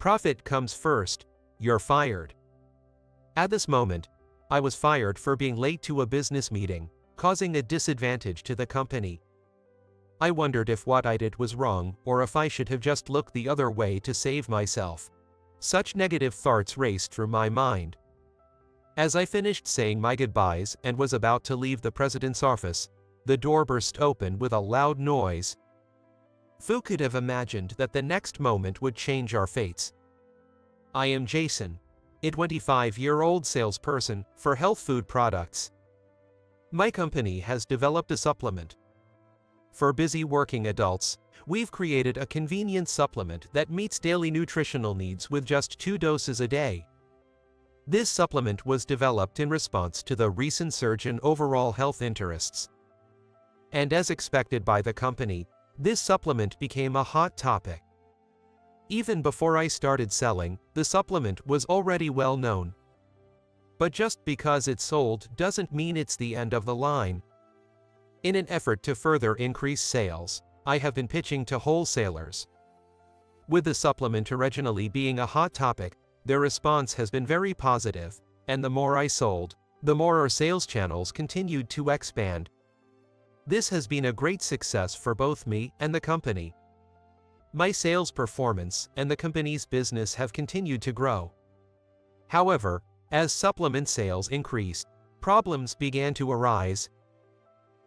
Profit comes first, you're fired. At this moment, I was fired for being late to a business meeting, causing a disadvantage to the company. I wondered if what I did was wrong, or if I should have just looked the other way to save myself. Such negative thoughts raced through my mind. As I finished saying my goodbyes and was about to leave the president's office, the door burst open with a loud noise. Who could have imagined that the next moment would change our fates? I am Jason, a 25-year-old salesperson for health food products. My company has developed a supplement. For busy working adults, we've created a convenient supplement that meets daily nutritional needs with just 2 doses a day. This supplement was developed in response to the recent surge in overall health interests. And as expected by the company, this supplement became a hot topic. Even before I started selling, the supplement was already well known. But just because it's sold doesn't mean it's the end of the line. In an effort to further increase sales, I have been pitching to wholesalers. With the supplement originally being a hot topic, their response has been very positive, and the more I sold, the more our sales channels continued to expand. This has been a great success for both me and the company. My sales performance and the company's business have continued to grow. However, as supplement sales increased, problems began to arise.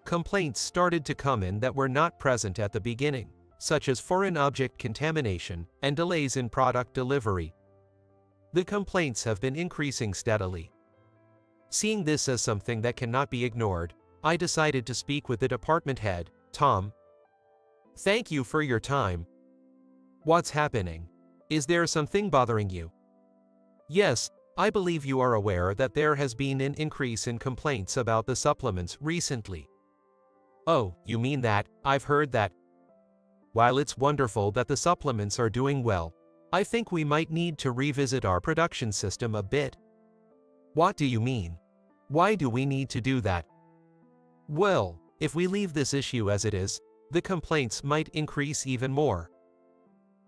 Complaints started to come in that were not present at the beginning, such as foreign object contamination and delays in product delivery. The complaints have been increasing steadily. Seeing this as something that cannot be ignored, I decided to speak with the department head, Tom. Thank you for your time. What's happening? Is there something bothering you? Yes, I believe you are aware that there has been an increase in complaints about the supplements recently. Oh, you mean that? I've heard that. While it's wonderful that the supplements are doing well, I think we might need to revisit our production system a bit. What do you mean? Why do we need to do that? Well, if we leave this issue as it is, the complaints might increase even more.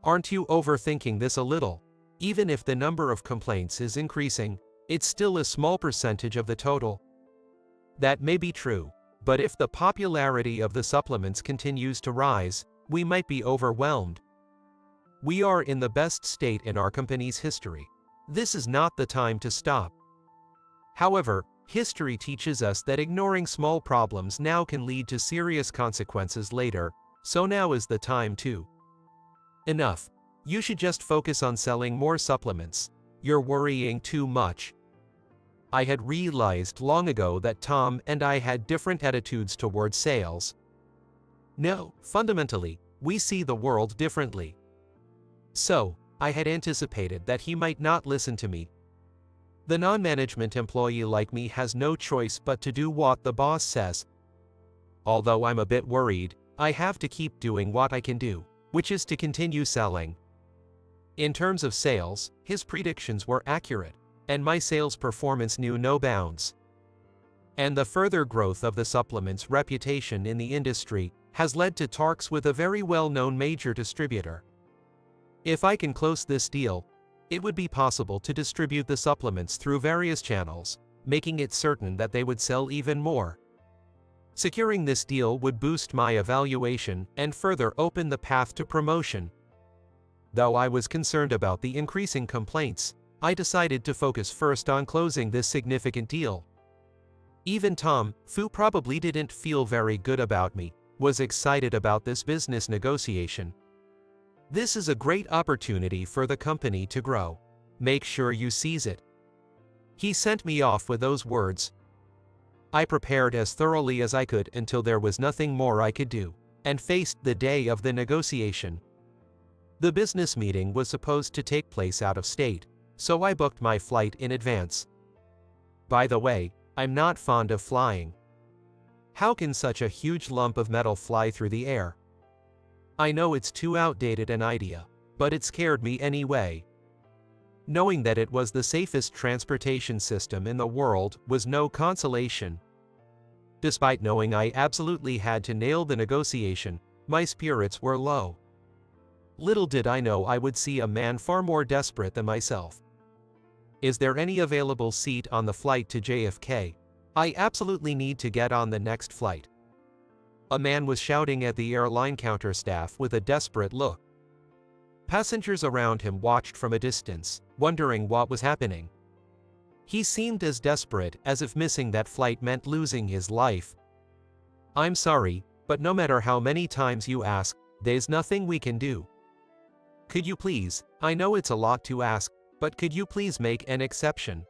Aren't you overthinking this a little? Even if the number of complaints is increasing, it's still a small percentage of the total. That may be true, but if the popularity of the supplements continues to rise, we might be overwhelmed. We are in the best state in our company's history. This is not the time to stop. However, history teaches us that ignoring small problems now can lead to serious consequences later, so now is the time to. Enough. You should just focus on selling more supplements. You're worrying too much. I had realized long ago that Tom and I had different attitudes towards sales. No, fundamentally, we see the world differently. So, I had anticipated that he might not listen to me. The non-management employee like me has no choice but to do what the boss says. Although I'm a bit worried, I have to keep doing what I can do, which is to continue selling. In terms of sales, his predictions were accurate, and my sales performance knew no bounds. And the further growth of the supplement's reputation in the industry has led to talks with a very well-known major distributor. If I can close this deal, it would be possible to distribute the supplements through various channels, making it certain that they would sell even more. Securing this deal would boost my evaluation and further open the path to promotion. Though I was concerned about the increasing complaints, I decided to focus first on closing this significant deal. Even Tom, who probably didn't feel very good about me, was excited about this business negotiation. This is a great opportunity for the company to grow. Make sure you seize it. He sent me off with those words. I prepared as thoroughly as I could until there was nothing more I could do, and faced the day of the negotiation. The business meeting was supposed to take place out of state, so I booked my flight in advance. By the way, I'm not fond of flying. How can such a huge lump of metal fly through the air? I know it's too outdated an idea, but it scared me anyway. Knowing that it was the safest transportation system in the world was no consolation. Despite knowing I absolutely had to nail the negotiation, my spirits were low. Little did I know I would see a man far more desperate than myself. Is there any available seat on the flight to JFK? I absolutely need to get on the next flight. A man was shouting at the airline counter staff with a desperate look. Passengers around him watched from a distance, wondering what was happening. He seemed as desperate as if missing that flight meant losing his life. I'm sorry, but no matter how many times you ask, there's nothing we can do. Could you please, I know it's a lot to ask, but could you please make an exception?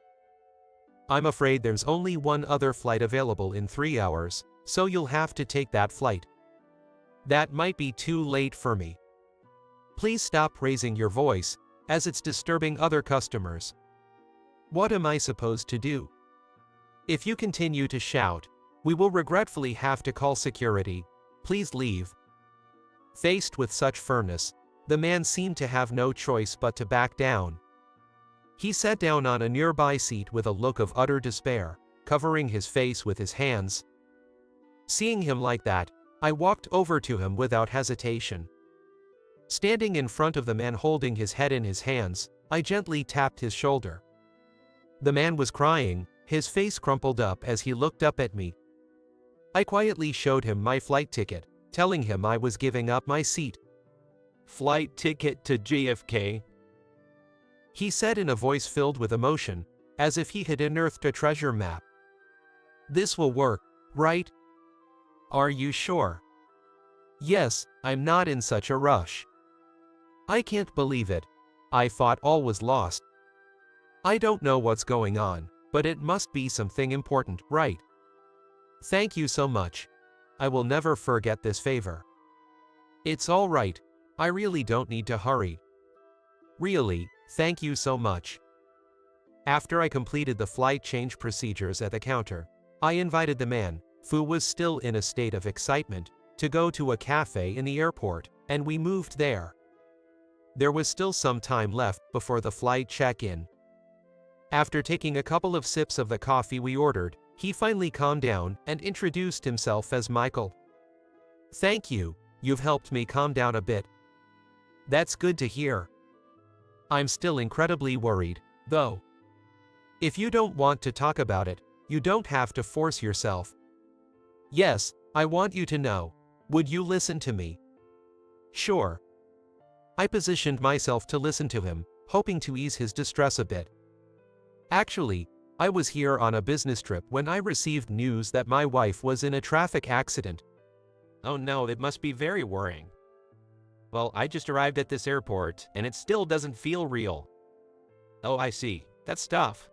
I'm afraid there's only one other flight available in 3 hours, so you'll have to take that flight. That might be too late for me. Please stop raising your voice, as it's disturbing other customers. What am I supposed to do? If you continue to shout, we will regretfully have to call security. Please leave. Faced with such firmness, the man seemed to have no choice but to back down. He sat down on a nearby seat with a look of utter despair, covering his face with his hands. Seeing him like that, I walked over to him without hesitation. Standing in front of the man holding his head in his hands, I gently tapped his shoulder. The man was crying, his face crumpled up as he looked up at me. I quietly showed him my flight ticket, telling him I was giving up my seat. Flight ticket to JFK? He said in a voice filled with emotion, as if he had unearthed a treasure map. This will work, right? Are you sure? Yes, I'm not in such a rush. I can't believe it. I thought all was lost. I don't know what's going on, but it must be something important, right? Thank you so much. I will never forget this favor. It's all right. I really don't need to hurry. Really, thank you so much. After I completed the flight change procedures at the counter, I invited the man, who was still in a state of excitement, to go to a cafe in the airport, and we moved there. There was still some time left before the flight check-in. After taking a couple of sips of the coffee we ordered, he finally calmed down and introduced himself as Michael. Thank you, you've helped me calm down a bit. That's good to hear. I'm still incredibly worried, though. If you don't want to talk about it, you don't have to force yourself. Yes, I want you to know. Would you listen to me? Sure. I positioned myself to listen to him, hoping to ease his distress a bit. Actually, I was here on a business trip when I received news that my wife was in a traffic accident. Oh no, it must be very worrying. Well, I just arrived at this airport, and it still doesn't feel real. Oh, I see. That's tough.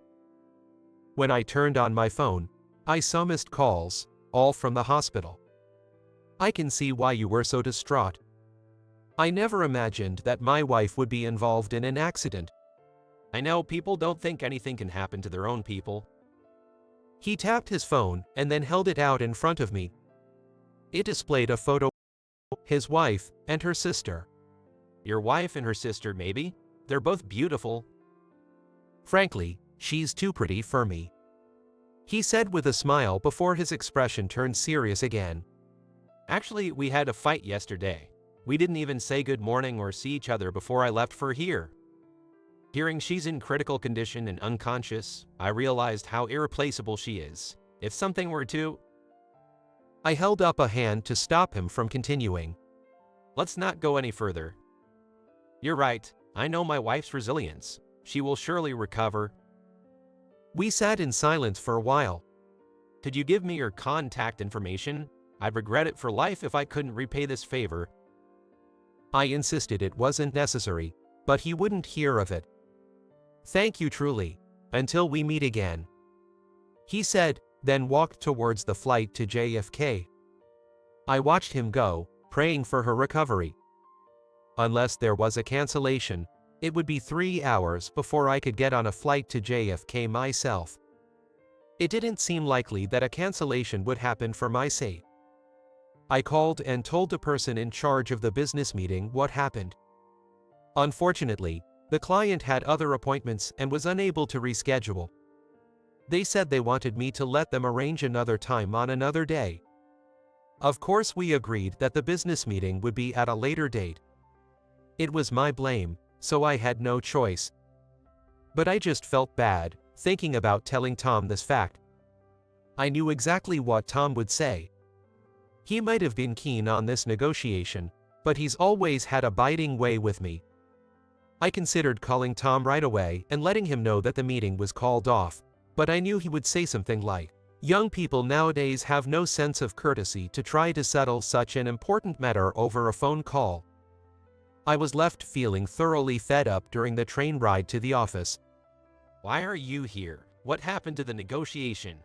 When I turned on my phone, I saw missed calls, all from the hospital. I can see why you were so distraught. I never imagined that my wife would be involved in an accident. I know people don't think anything can happen to their own people. He tapped his phone and then held it out in front of me. It displayed a photo of his wife and her sister. Your wife and her sister, maybe? They're both beautiful. Frankly, she's too pretty for me. He said with a smile before his expression turned serious again. Actually, we had a fight yesterday. We didn't even say good morning or see each other before I left for here. Hearing she's in critical condition and unconscious, I realized how irreplaceable she is. If something were to... I held up a hand to stop him from continuing. Let's not go any further. You're right, I know my wife's resilience. She will surely recover. We sat in silence for a while. Could you give me your contact information? I'd regret it for life if I couldn't repay this favor. I insisted it wasn't necessary, but he wouldn't hear of it. Thank you truly. Until we meet again. He said, then walked towards the flight to JFK. I watched him go, praying for her recovery. Unless there was a cancellation, it would be 3 hours before I could get on a flight to JFK myself. It didn't seem likely that a cancellation would happen for my sake. I called and told the person in charge of the business meeting what happened. Unfortunately, the client had other appointments and was unable to reschedule. They said they wanted me to let them arrange another time on another day. Of course, we agreed that the business meeting would be at a later date. It was my blame, so I had no choice. But I just felt bad, thinking about telling Tom this fact. I knew exactly what Tom would say. He might have been keen on this negotiation, but he's always had a biting way with me. I considered calling Tom right away and letting him know that the meeting was called off, but I knew he would say something like, "Young people nowadays have no sense of courtesy to try to settle such an important matter over a phone call." I was left feeling thoroughly fed up during the train ride to the office. Why are you here? What happened to the negotiation?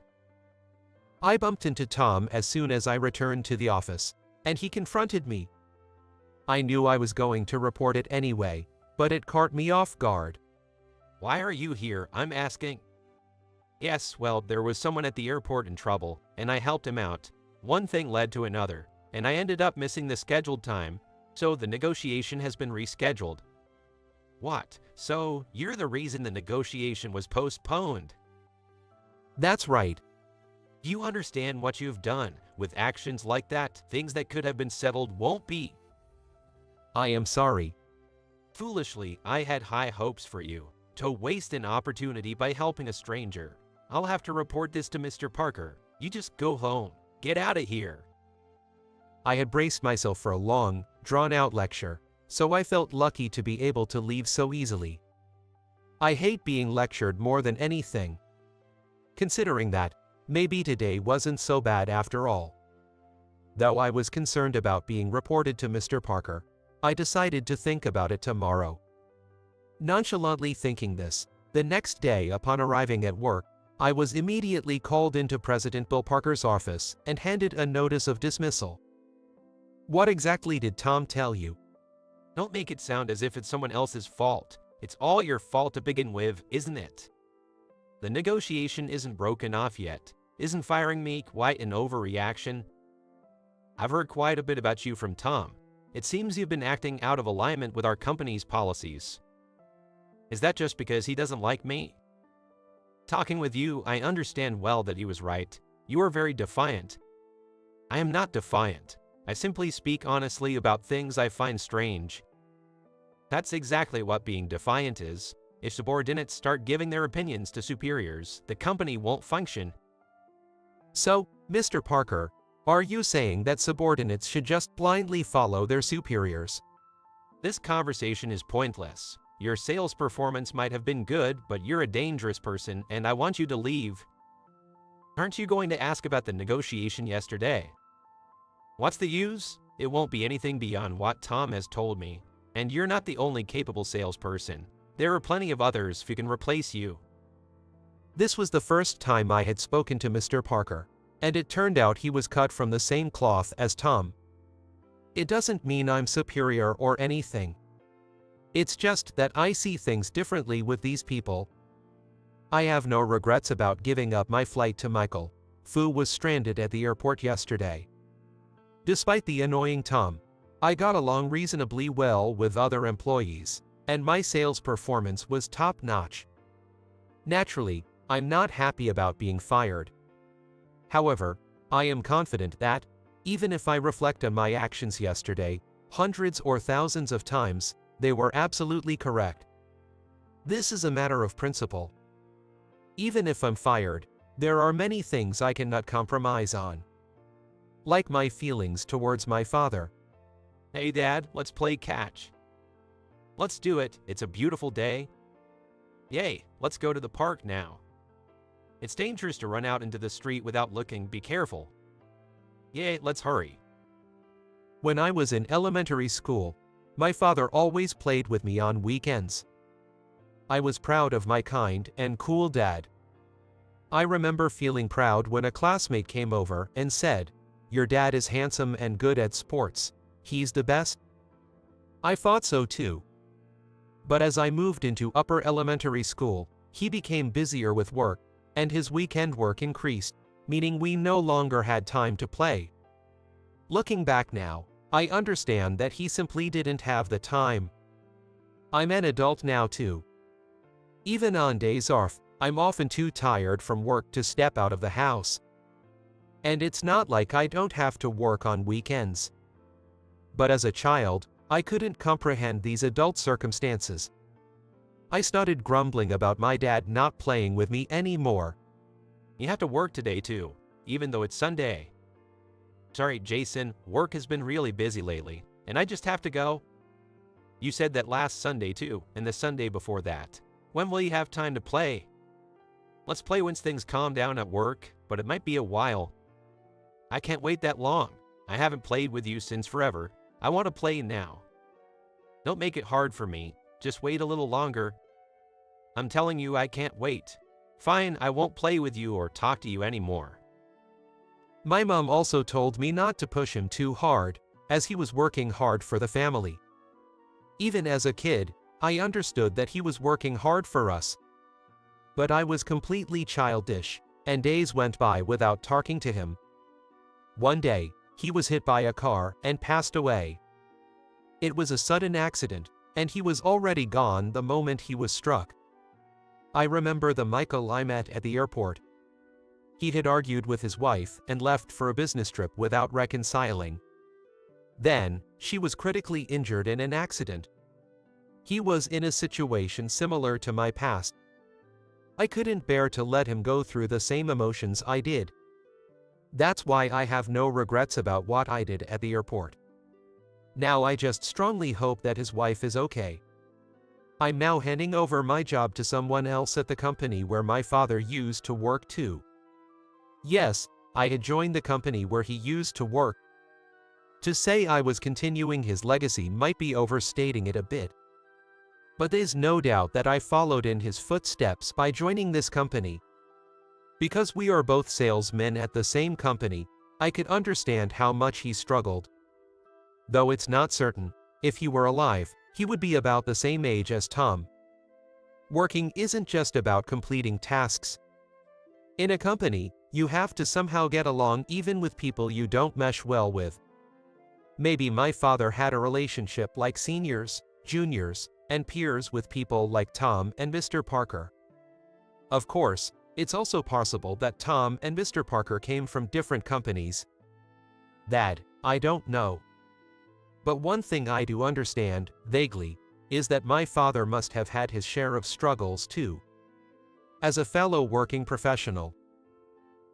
I bumped into Tom as soon as I returned to the office, and he confronted me. I knew I was going to report it anyway, but it caught me off guard. Why are you here, I'm asking? Yes, well, there was someone at the airport in trouble, and I helped him out. One thing led to another, and I ended up missing the scheduled time, so the negotiation has been rescheduled. What? So, you're the reason the negotiation was postponed? That's right. Do you understand what you've done? With actions like that, things that could have been settled won't be. I am sorry. Foolishly, I had high hopes for you. To waste an opportunity by helping a stranger. I'll have to report this to Mr. Parker. You just go home. Get out of here. I had braced myself for a long, drawn-out lecture, so I felt lucky to be able to leave so easily. I hate being lectured more than anything. Considering that, maybe today wasn't so bad after all. Though I was concerned about being reported to Mr. Parker, I decided to think about it tomorrow. Nonchalantly thinking this, the next day upon arriving at work, I was immediately called into President Bill Parker's office and handed a notice of dismissal. What exactly did Tom tell you? Don't make it sound as if it's someone else's fault. It's all your fault to begin with, isn't it? The negotiation isn't broken off yet. Isn't firing me quite an overreaction? I've heard quite a bit about you from Tom. It seems you've been acting out of alignment with our company's policies. Is that just because he doesn't like me? Talking with you, I understand well that he was right. You are very defiant. I am not defiant. I simply speak honestly about things I find strange. That's exactly what being defiant is. If subordinates start giving their opinions to superiors, the company won't function. So, Mr. Parker, are you saying that subordinates should just blindly follow their superiors? This conversation is pointless. Your sales performance might have been good, but you're a dangerous person and I want you to leave. Aren't you going to ask about the negotiation yesterday? What's the use? It won't be anything beyond what Tom has told me. And you're not the only capable salesperson. There are plenty of others who can replace you. This was the first time I had spoken to Mr. Parker, and it turned out he was cut from the same cloth as Tom. It doesn't mean I'm superior or anything. It's just that I see things differently with these people. I have no regrets about giving up my flight to Michael, who was stranded at the airport yesterday. Despite the annoying Tom, I got along reasonably well with other employees, and my sales performance was top-notch. Naturally, I'm not happy about being fired. However, I am confident that, even if I reflect on my actions yesterday, hundreds or thousands of times, they were absolutely correct. This is a matter of principle. Even if I'm fired, there are many things I cannot compromise on. Like my feelings towards my father. Hey Dad, let's play catch. Let's do it, it's a beautiful day. Yay, let's go to the park now. It's dangerous to run out into the street without looking, be careful. Yay, let's hurry. When I was in elementary school, my father always played with me on weekends. I was proud of my kind and cool dad. I remember feeling proud when a classmate came over and said, "Your dad is handsome and good at sports. He's the best." I thought so too. But as I moved into upper elementary school, he became busier with work, and his weekend work increased, meaning we no longer had time to play. Looking back now, I understand that he simply didn't have the time. I'm an adult now too. Even on days off, I'm often too tired from work to step out of the house. And it's not like I don't have to work on weekends. But as a child, I couldn't comprehend these adult circumstances. I started grumbling about my dad not playing with me anymore. You have to work today too, even though it's Sunday. Sorry, Jason, work has been really busy lately, and I just have to go. You said that last Sunday too, and the Sunday before that. When will you have time to play? Let's play once things calm down at work, but it might be a while. I can't wait that long. I haven't played with you since forever. I want to play now. Don't make it hard for me. Just wait a little longer. I'm telling you I can't wait. Fine, I won't play with you or talk to you anymore. My mom also told me not to push him too hard, as he was working hard for the family. Even as a kid, I understood that he was working hard for us. But I was completely childish, and days went by without talking to him. One day, he was hit by a car and passed away. It was a sudden accident, and he was already gone the moment he was struck. I remember the Michael I met at the airport. He had argued with his wife and left for a business trip without reconciling. Then, she was critically injured in an accident. He was in a situation similar to my past. I couldn't bear to let him go through the same emotions I did. That's why I have no regrets about what I did at the airport. Now I just strongly hope that his wife is okay. I'm now handing over my job to someone else at the company where my father used to work too. Yes, I had joined the company where he used to work. To say I was continuing his legacy might be overstating it a bit. But there's no doubt that I followed in his footsteps by joining this company. Because we are both salesmen at the same company, I could understand how much he struggled. Though it's not certain, if he were alive, he would be about the same age as Tom. Working isn't just about completing tasks. In a company, you have to somehow get along even with people you don't mesh well with. Maybe my father had a relationship like seniors, juniors, and peers with people like Tom and Mr. Parker. Of course, it's also possible that Tom and Mr. Parker came from different companies. That, I don't know. But one thing I do understand, vaguely, is that my father must have had his share of struggles too. As a fellow working professional.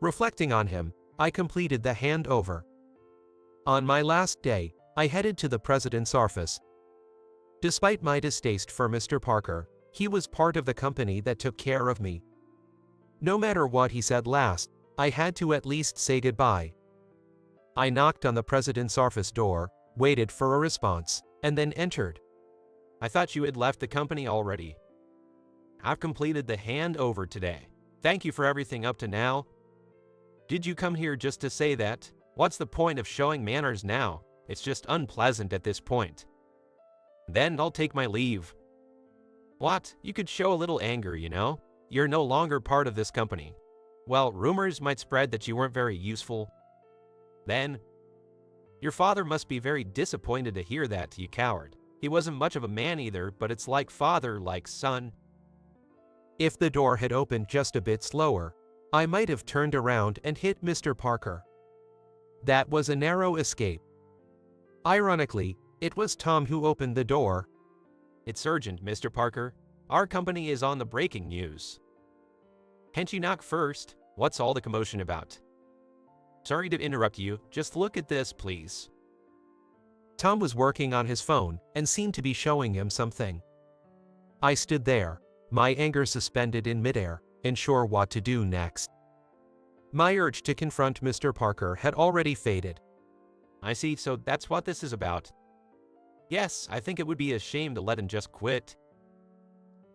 Reflecting on him, I completed the handover. On my last day, I headed to the president's office. Despite my distaste for Mr. Parker, he was part of the company that took care of me. No matter what he said last, I had to at least say goodbye. I knocked on the president's office door, waited for a response, and then entered. I thought you had left the company already. I've completed the handover today. Thank you for everything up to now. Did you come here just to say that? What's the point of showing manners now? It's just unpleasant at this point. Then I'll take my leave. What? You could show a little anger, you know? You're no longer part of this company. Well, rumors might spread that you weren't very useful. Then, your father must be very disappointed to hear that, you coward. He wasn't much of a man either, but it's like father, like son. If the door had opened just a bit slower, I might have turned around and hit Mr. Parker. That was a narrow escape. Ironically, it was Tom who opened the door. It's urgent, Mr. Parker. Our company is on the breaking news. Can't you knock first? What's all the commotion about? Sorry to interrupt you, just look at this, please. Tom was working on his phone and seemed to be showing him something. I stood there, my anger suspended in midair, unsure what to do next. My urge to confront Mr. Parker had already faded. I see, so that's what this is about. Yes, I think it would be a shame to let him just quit.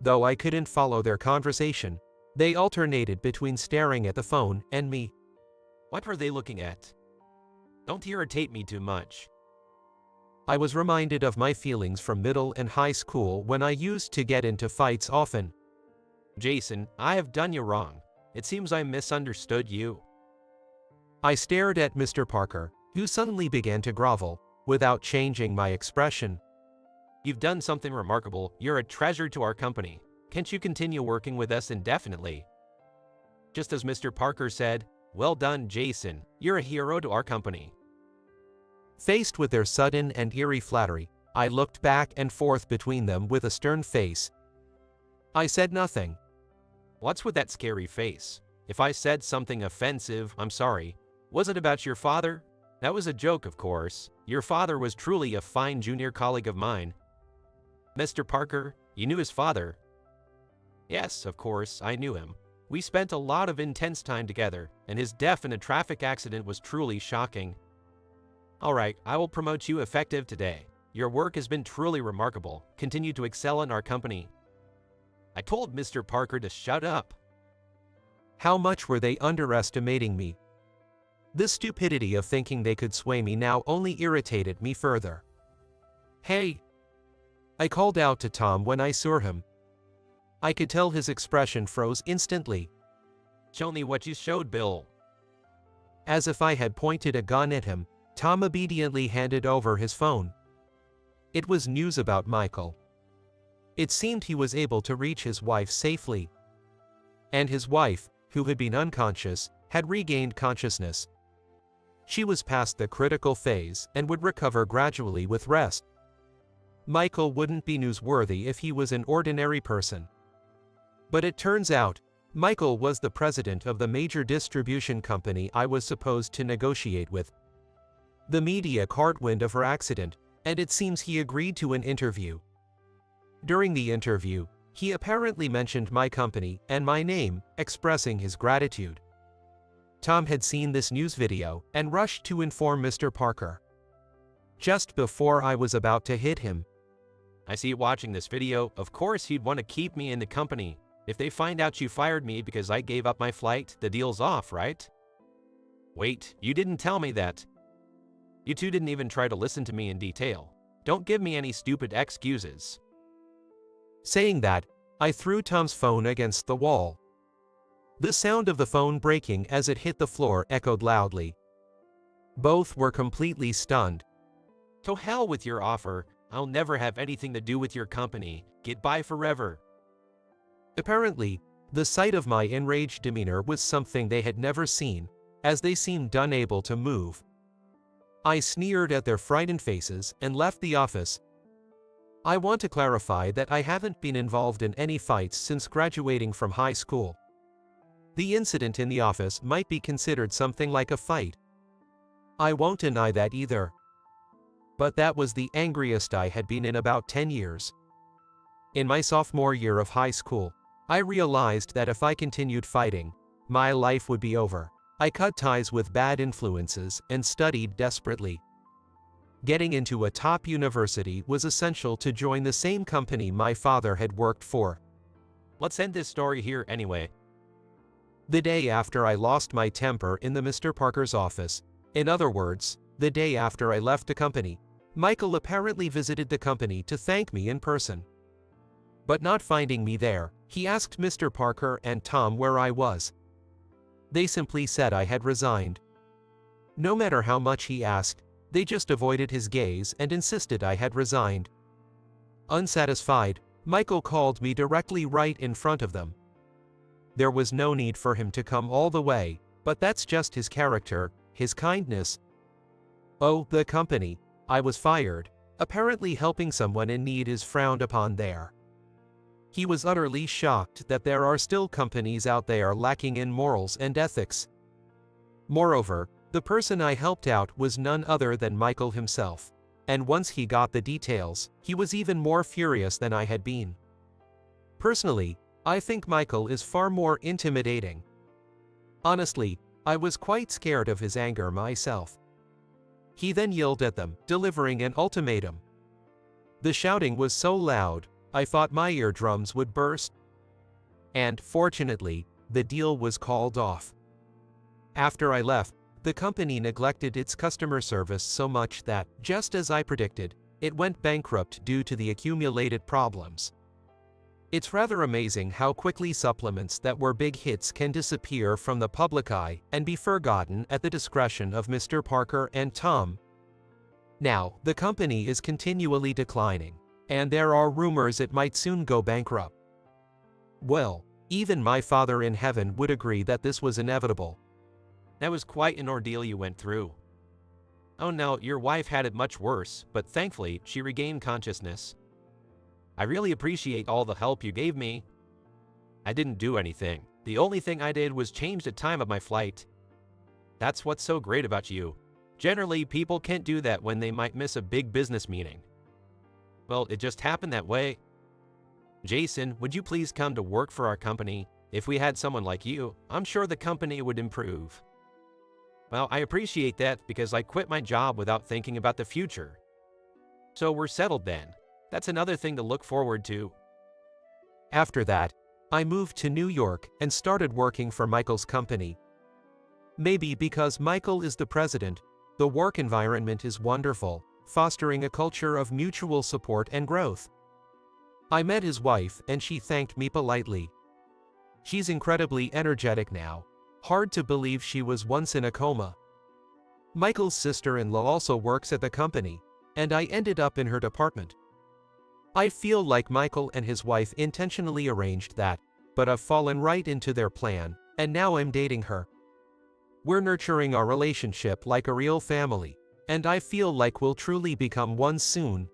Though I couldn't follow their conversation, they alternated between staring at the phone and me. What were they looking at? Don't irritate me too much. I was reminded of my feelings from middle and high school when I used to get into fights often. Jason, I have done you wrong. It seems I misunderstood you. I stared at Mr. Parker, who suddenly began to grovel, without changing my expression. You've done something remarkable. You're a treasure to our company. Can't you continue working with us indefinitely? Just as Mr. Parker said, well done, Jason. You're a hero to our company. Faced with their sudden and eerie flattery, I looked back and forth between them with a stern face. I said nothing. What's with that scary face? If I said something offensive, I'm sorry. Was it about your father? That was a joke, of course. Your father was truly a fine junior colleague of mine. Mr. Parker, you knew his father? Yes, of course, I knew him. We spent a lot of intense time together, and his death in a traffic accident was truly shocking. Alright, I will promote you effective today. Your work has been truly remarkable. Continue to excel in our company. I told Mr. Parker to shut up. How much were they underestimating me? The stupidity of thinking they could sway me now only irritated me further. Hey! I called out to Tom when I saw him. I could tell his expression froze instantly. Show me what you showed, Bill. As if I had pointed a gun at him, Tom obediently handed over his phone. It was news about Michael. It seemed he was able to reach his wife safely. And his wife, who had been unconscious, had regained consciousness. She was past the critical phase and would recover gradually with rest. Michael wouldn't be newsworthy if he was an ordinary person. But it turns out, Michael was the president of the major distribution company I was supposed to negotiate with. The media caught wind of her accident, and it seems he agreed to an interview. During the interview, he apparently mentioned my company and my name, expressing his gratitude. Tom had seen this news video and rushed to inform Mr. Parker. Just before I was about to hit him. I see watching this video, of course you'd want to keep me in the company. If they find out you fired me because I gave up my flight, the deal's off, right? Wait, you didn't tell me that. You two didn't even try to listen to me in detail. Don't give me any stupid excuses. Saying that, I threw Tom's phone against the wall. The sound of the phone breaking as it hit the floor echoed loudly. Both were completely stunned. To hell with your offer. I'll never have anything to do with your company. Goodbye forever. Apparently, the sight of my enraged demeanor was something they had never seen, as they seemed unable to move. I sneered at their frightened faces and left the office. I want to clarify that I haven't been involved in any fights since graduating from high school. The incident in the office might be considered something like a fight. I won't deny that either. But that was the angriest I had been in about 10 years. In my sophomore year of high school, I realized that if I continued fighting, my life would be over. I cut ties with bad influences and studied desperately. Getting into a top university was essential to join the same company my father had worked for. Let's end this story here anyway. The day after I lost my temper in the Mr. Parker's office, in other words, the day after I left the company, Michael apparently visited the company to thank me in person. But not finding me there, he asked Mr. Parker and Tom where I was. They simply said I had resigned. No matter how much he asked, they just avoided his gaze and insisted I had resigned. Unsatisfied, Michael called me directly right in front of them. There was no need for him to come all the way, but that's just his character, his kindness. Oh, the company. I was fired. Apparently helping someone in need is frowned upon there. He was utterly shocked that there are still companies out there lacking in morals and ethics. Moreover, the person I helped out was none other than Michael himself, and once he got the details, he was even more furious than I had been. Personally, I think Michael is far more intimidating. Honestly, I was quite scared of his anger myself. He then yelled at them, delivering an ultimatum. The shouting was so loud, I thought my eardrums would burst. And, fortunately, the deal was called off. After I left, the company neglected its customer service so much that, just as I predicted, it went bankrupt due to the accumulated problems. It's rather amazing how quickly supplements that were big hits can disappear from the public eye and be forgotten at the discretion of Mr. Parker and Tom. Now, the company is continually declining, and there are rumors it might soon go bankrupt. Well, even my Father in heaven would agree that this was inevitable. That was quite an ordeal you went through. Oh no, your wife had it much worse, but thankfully, she regained consciousness. I really appreciate all the help you gave me. I didn't do anything. The only thing I did was change the time of my flight. That's what's so great about you. Generally, people can't do that when they might miss a big business meeting. Well, it just happened that way. Jason, would you please come to work for our company? If we had someone like you, I'm sure the company would improve. Well, I appreciate that because I quit my job without thinking about the future. So we're settled then. That's another thing to look forward to. After that, I moved to New York and started working for Michael's company. Maybe because Michael is the president, the work environment is wonderful, fostering a culture of mutual support and growth. I met his wife and she thanked me politely. She's incredibly energetic now. Hard to believe she was once in a coma. Michael's sister-in-law also works at the company, and I ended up in her department. I feel like Michael and his wife intentionally arranged that, but I've fallen right into their plan, and now I'm dating her. We're nurturing our relationship like a real family, and I feel like we'll truly become one soon.